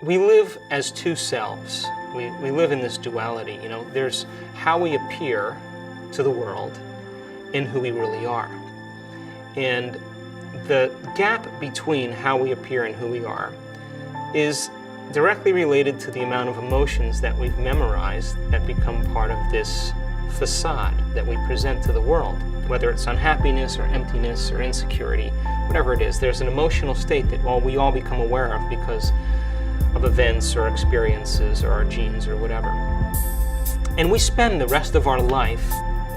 We live as two selves. We live in this duality. You know, there's how we appear to the world and who we really are. And the gap between how we appear and who we are is directly related to the amount of emotions that we've memorized that become part of this facade that we present to the world. Whether it's unhappiness or emptiness or insecurity, whatever it is, there's an emotional state that we all become aware of because of events or experiences or our genes or whatever. And we spend the rest of our life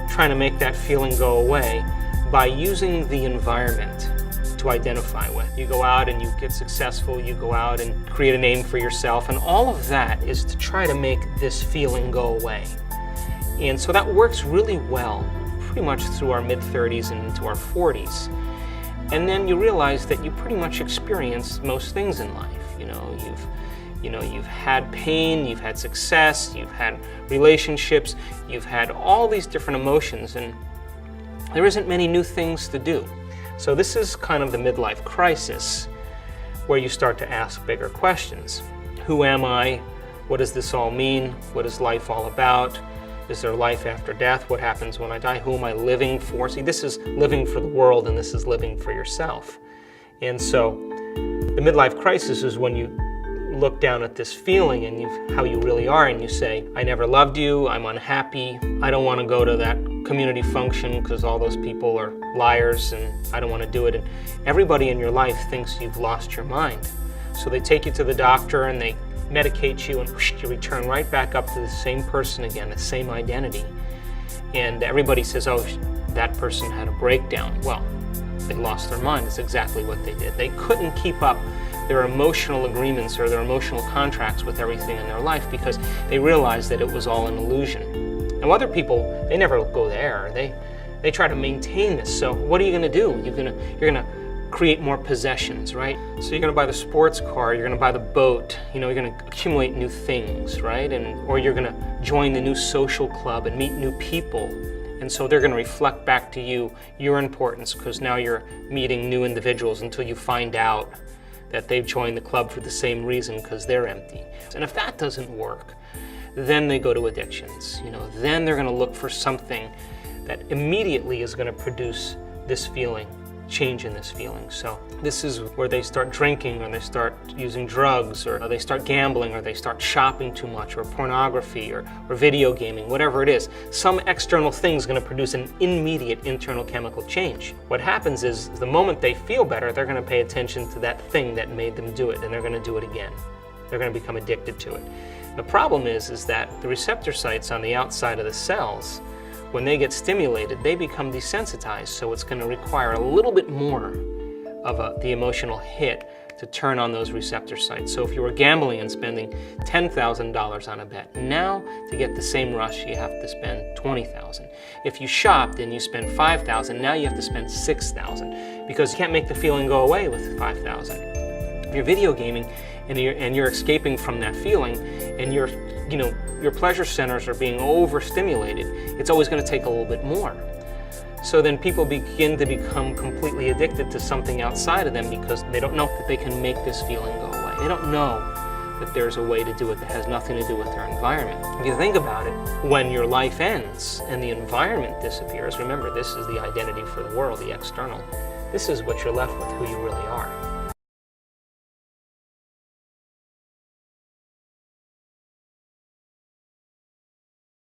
trying to make that feeling go away by using the environment to identify with. You go out and you get successful, you go out and create a name for yourself, and all of that is to try to make this feeling go away. And so that works really well, pretty much through our mid-30s and into our 40s. And then you realize that you pretty much experience most things in life. You've had pain, you've had success, you've had relationships, you've had all these different emotions, and there isn't many new things to do. So this is kind of the midlife crisis where you start to ask bigger questions. Who am I? What does this all mean? What is life all about? Is there life after death? What happens when I die? Who am I living for? See, this is living for the world and this is living for yourself. And so the midlife crisis is when you look down at this feeling and how you really are, and you say, I never loved you, I'm unhappy, I don't want to go to that community function because all those people are liars and I don't want to do it. And everybody in your life thinks you've lost your mind. So they take you to the doctor and they medicate you, and whoosh, you return right back up to the same person again, the same identity. And everybody says, oh, that person had a breakdown. Well, they lost their mind. That's exactly what they did. They couldn't keep up their emotional agreements or their emotional contracts with everything in their life because they realized that it was all an illusion. Now other people, they never go there. They try to maintain this. So what are you going to do? You're going to create more possessions, right? So you're going to buy the sports car, you're going to buy the boat, you're going to accumulate new things, right? Or you're going to join the new social club and meet new people. And so they're going to reflect back to you your importance because now you're meeting new individuals until you find out that they've joined the club for the same reason because they're empty. And if that doesn't work, then they go to addictions. Then they're going to look for something that immediately is going to produce this feeling, change in this feeling. So this is where they start drinking, or they start using drugs, or they start gambling, or they start shopping too much, or pornography, or video gaming, whatever it is. Some external thing is going to produce an immediate internal chemical change. What happens is the moment they feel better, they're going to pay attention to that thing that made them do it, and they're going to do it again. They're going to become addicted to it. The problem is that the receptor sites on the outside of the cells, when they get stimulated, they become desensitized, so it's going to require a little bit more of the emotional hit to turn on those receptor sites. So if you were gambling and spending $10,000 on a bet, now to get the same rush you have to spend $20,000. If you shopped and you spent $5,000, now you have to spend $6,000 because you can't make the feeling go away with $5,000. If you're video gaming and you're escaping from that feeling and your pleasure centers are being overstimulated, it's always going to take a little bit more. So then people begin to become completely addicted to something outside of them because they don't know that they can make this feeling go away. They don't know that there's a way to do it that has nothing to do with their environment. If you think about it, when your life ends and the environment disappears, remember this is the identity for the world, the external, this is what you're left with, who you really are.